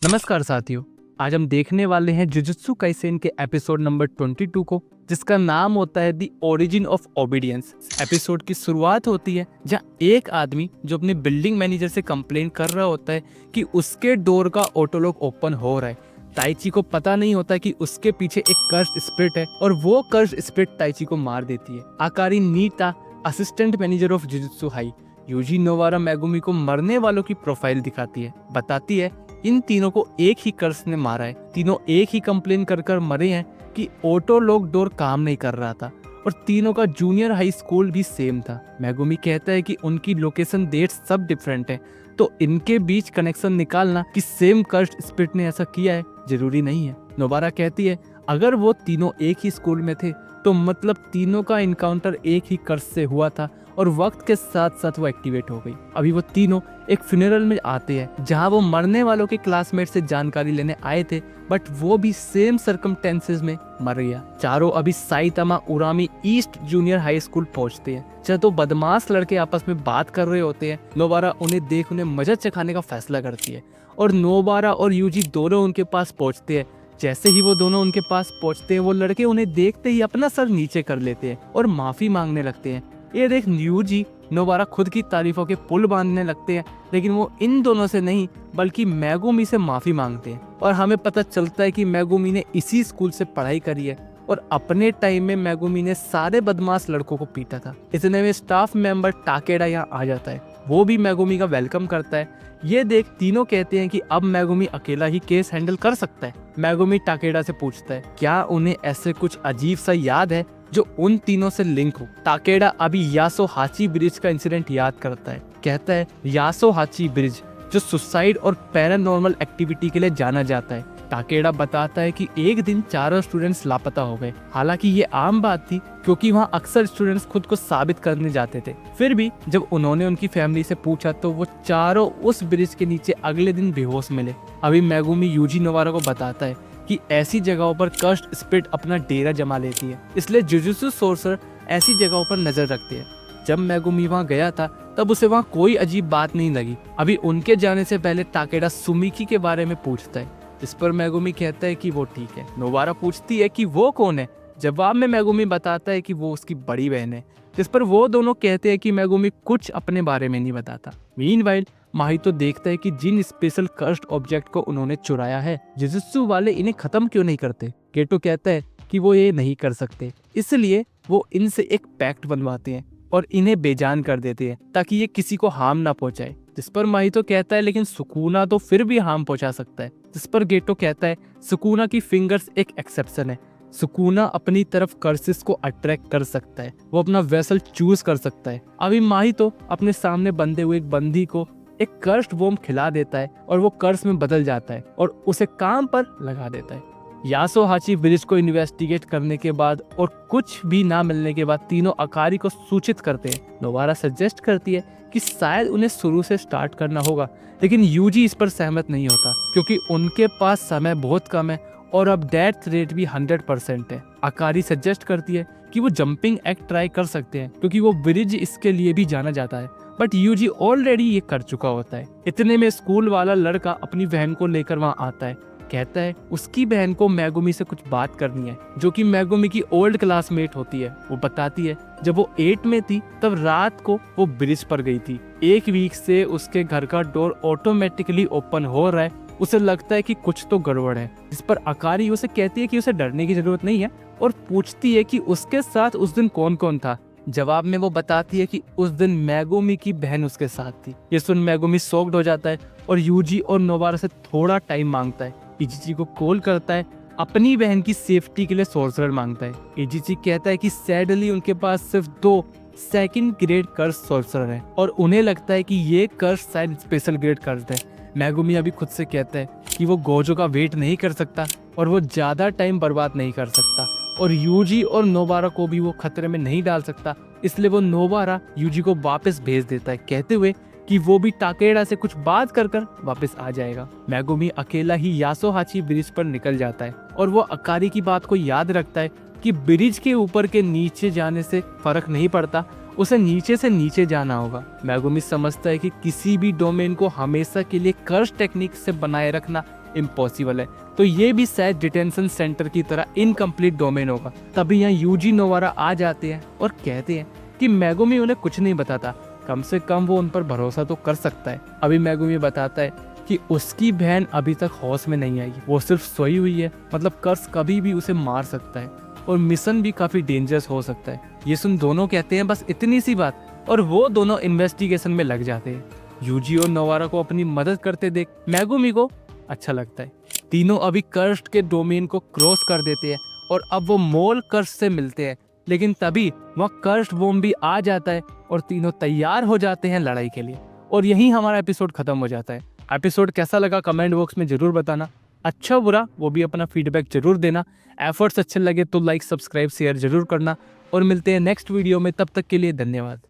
नमस्कार साथियों। आज हम देखने वाले हैं जुजुत्सु काइसेन के एपिसोड नंबर 22 को, जिसका नाम होता है the origin of obedience. Episode की शुरुआत होती है जहां एक आदमी जो अपने बिल्डिंग मैनेजर से कंप्लेन कर रहा होता है कि उसके डोर का ऑटो लॉक ओपन हो रहा है। ताइची को पता नहीं होता कि उसके पीछे एक कर्स्ड स्पिरिट है और वो कर्स्ड स्पिरिट ताइची को मार देती है। Akari Nitta, assistant manager of Jujutsu High, Yuji Nobara Megumi को मरने वालों की प्रोफाइल दिखाती है। बताती है इन तीनों को एक ही कर्स ने मारा है। तीनों एक ही कंप्लेन कर मरे हैं कि ऑटो लॉक डोर काम नहीं कर रहा था और तीनों का जूनियर हाई स्कूल भी सेम था। मेगुमी कहता है कि उनकी लोकेशन डेट सब डिफरेंट है, तो इनके बीच कनेक्शन निकालना कि सेम कर्स्ड स्पिरिट ने ऐसा किया है जरूरी नहीं है। नोबारा कहती है अगर वो तीनों एक ही स्कूल में थे तो मतलब तीनों का इनकाउंटर एक ही कर्स से हुआ था और वक्त के साथ साथ वो एक्टिवेट हो गई। अभी वो तीनों एक फ्यूनरल में आते हैं जहां वो मरने वालों के क्लासमेट से जानकारी लेने आए थे, बट वो भी सेम सर्कमस्टेंसेस में मर गया। चारों अभी Saitama Urami East Junior High School पहुंचते हैं। जब तो बदमाश लड़के आपस में बात कर रहे होते हैं, नोबारा उन्हें देख उन्हें मजा चखाने का फैसला करती है और नोबारा और यूजी दोनों उनके पास पहुंचते हैं। जैसे ही वो दोनों उनके पास पहुंचते हैं, वो लड़के उन्हें देखते ही अपना सर नीचे कर लेते हैं और माफी मांगने लगते हैं। ये देख यूजी नोबारा खुद की तारीफों के पुल बांधने लगते हैं, लेकिन वो इन दोनों से नहीं बल्कि मेगुमी से माफी मांगते हैं। और हमें पता चलता है कि मेगुमी ने इसी स्कूल से पढ़ाई करी है और अपने टाइम में मेगुमी ने सारे बदमाश लड़कों को पीटा था। इतने में स्टाफ मेंबर टाकेडा यहाँ आ जाता है। वो भी मेगुमी का वेलकम करता है। ये देख तीनों कहते हैं कि अब मेगुमी अकेला ही केस हैंडल कर सकता है। मेगुमी टाकेडा से पूछता है क्या उन्हें ऐसे कुछ अजीब सा याद है जो उन तीनों से लिंक हो। टाकेडा अभी यासो हाची ब्रिज का इंसिडेंट याद करता है। कहता है यासो हाची ब्रिज जो सुसाइड और पैरानॉर्मल एक्टिविटी के लिए जाना जाता है। टाकेडा बताता है कि एक दिन चारों स्टूडेंट्स लापता हो गए। हालांकि ये आम बात थी क्योंकि वहाँ अक्सर स्टूडेंट्स खुद को साबित करने जाते थे। फिर भी जब उन्होंने उनकी फैमिली से पूछा तो वो चारों उस ब्रिज के नीचे अगले दिन बेहोश मिले। अभी मेगुमी यूजी नोवारा को बताता है कि ऐसी जगहों पर कर्स्ड स्पिरिट अपना डेरा जमा लेती है, इसलिए जुजुत्सु सोर्सर ऐसी जगहों पर नजर रखते हैं। जब मेगुमी वहाँ गया था तब उसे वहाँ कोई अजीब बात नहीं लगी। अभी उनके जाने से पहले टाकेडा सुमिकी के बारे में पूछता है, इस पर मेगुमी कहता है कि वो ठीक है। नोबारा पूछती है कि वो कौन है। जवाब में मेगुमी बताता है कि वो उसकी बड़ी बहन है, जिस पर वो दोनों कहते हैं कि मेगुमी कुछ अपने बारे में नहीं बताता। मीनवाइल माहितो देखता है कि जिन स्पेशल कर्स्ड ऑब्जेक्ट को उन्होंने चुराया है, जुजुत्सु वाले इन्हें खत्म क्यों नहीं करते। गेटो कहता है कि वो ये नहीं कर सकते, इसलिए वो इनसे एक पैक्ट बनवाते हैं और इन्हें बेजान कर देते हैं ताकि ये किसी को हार्म ना पहुंचाए। जिस पर माहितो कहता है लेकिन सुकुना तो फिर भी हार्म पहुंचा सकता है। जिस पर गेटो कहता है सुकुना की फिंगर्स एक एक्सेप्शन है। सुकुना अपनी तरफ कर्सिस को अट्रैक्ट कर सकता है, वो अपना वेसल चूज कर सकता है। अभी माहितो अपने सामने बंधे हुए एक बंदी को एक कर्स्ड वॉर्म खिला देता है और वो कर्स में बदल जाता है और उसे काम पर लगा देता है। यासो हाची ब्रिज को इन्वेस्टिगेट करने के बाद और कुछ भी ना मिलने के बाद तीनों अकारी को सूचित करते हैं। नोबारा सजेस्ट करती है कि शायद उन्हें शुरू से स्टार्ट करना होगा, लेकिन यूजी इस पर सहमत नहीं होता क्योंकि उनके पास समय बहुत कम है और अब डेथ रेट भी 100% है। अकारी सजेस्ट करती है कि वो जंपिंग एक्ट ट्राई कर सकते हैं क्योंकि वो ब्रिज इसके लिए भी जाना जाता है, बट यूजी ऑलरेडी ये कर चुका होता है। इतने में स्कूल वाला लड़का अपनी बहन को लेकर वहाँ आता है। कहता है उसकी बहन को मेगुमी से कुछ बात करनी है, जो कि मेगुमी की ओल्ड क्लासमेट होती है। वो बताती है जब वो 8 में थी तब रात को वो ब्रिज पर गई थी। एक वीक से उसके घर का डोर ऑटोमेटिकली ओपन हो रहा है। उसे लगता है कि कुछ तो गड़बड़ है। इस पर अकारी उसे कहती है कि उसे डरने की जरूरत नहीं है और पूछती है कि उसके साथ उस दिन कौन कौन था। जवाब में वो बताती है कि उस दिन मेगुमी की बहन उसके साथ थी। ये सुन मेगुमी शॉक्ड हो जाता है और यूजी और नोबारा से थोड़ा टाइम मांगता है। इजिची को कॉल करता है, अपनी बहन की सेफ्टी के लिए सोर्सरर मांगता है। इजिची कहता है कि सैडली उनके पास सिर्फ 2 सेकंड ग्रेड कर्स सोर्सरर है और उन्हें लगता है कि ये कर्स शायद स्पेशल ग्रेड कर्स है। मेगुमी अभी खुद से कहता है कि वो गोजो का वेट नहीं कर सकता और वो ज्यादा टाइम बर्बाद नहीं कर सकता और यूजी और नोबारा को भी वो खतरे में नहीं डाल सकता, इसलिए वो नोबारा यूजी को वापस भेज देता है, कहते हुए कि वो भी टाकेडा से कुछ बात कर वापस आ जाएगा। मेगुमी अकेला ही यासो हाची ब्रिज पर निकल जाता है और वो अकारी की बात को याद रखता है कि ब्रिज के ऊपर के नीचे जाने से फर्क नहीं पड़ता, उसे नीचे से नीचे जाना होगा। मेगुमी समझता है कि किसी भी डोमेन को हमेशा के लिए कर्स टेक्निक से बनाए रखना इम्पॉसिबल है। तो ये भी शायद डिटेंशन सेंटर की तरह इनकम्प्लीट डोमेन होगा। तभी यहाँ यूजी नोवारा आ जाते हैं और कहते हैं कि मेगुमी उन्हें कुछ नहीं बताता, कम से कम वो उन पर भरोसा तो कर सकता है। अभी मेगुमी बताता है कि उसकी बहन अभी तक होश में नहीं आई, वो सिर्फ सोई हुई है, मतलब कर्स कभी भी उसे मार सकता है और मिशन भी काफी डेंजरस हो सकता है। ये सुन दोनों कहते हैं बस इतनी सी बात, और वो दोनों इन्वेस्टिगेशन में लग जाते हैं। यूजी और नोवारा को अपनी मदद करते देख मेगुमी को अच्छा लगता है। तीनों अभी कर्स्ट के डोमेन को क्रॉस कर देते हैं और अब वो मोल कर्स्ट से मिलते हैं, लेकिन तभी वहाँ कर्स्ट वोम भी आ जाता है और तीनों तैयार हो जाते हैं लड़ाई के लिए। और यहीं हमारा एपिसोड खत्म हो जाता है। एपिसोड कैसा लगा कमेंट बॉक्स में जरूर बताना, अच्छा बुरा वो भी अपना फीडबैक जरूर देना। एफर्ट्स अच्छे लगे तो लाइक सब्सक्राइब शेयर जरूर करना और मिलते हैं नेक्स्ट वीडियो में। तब तक के लिए धन्यवाद।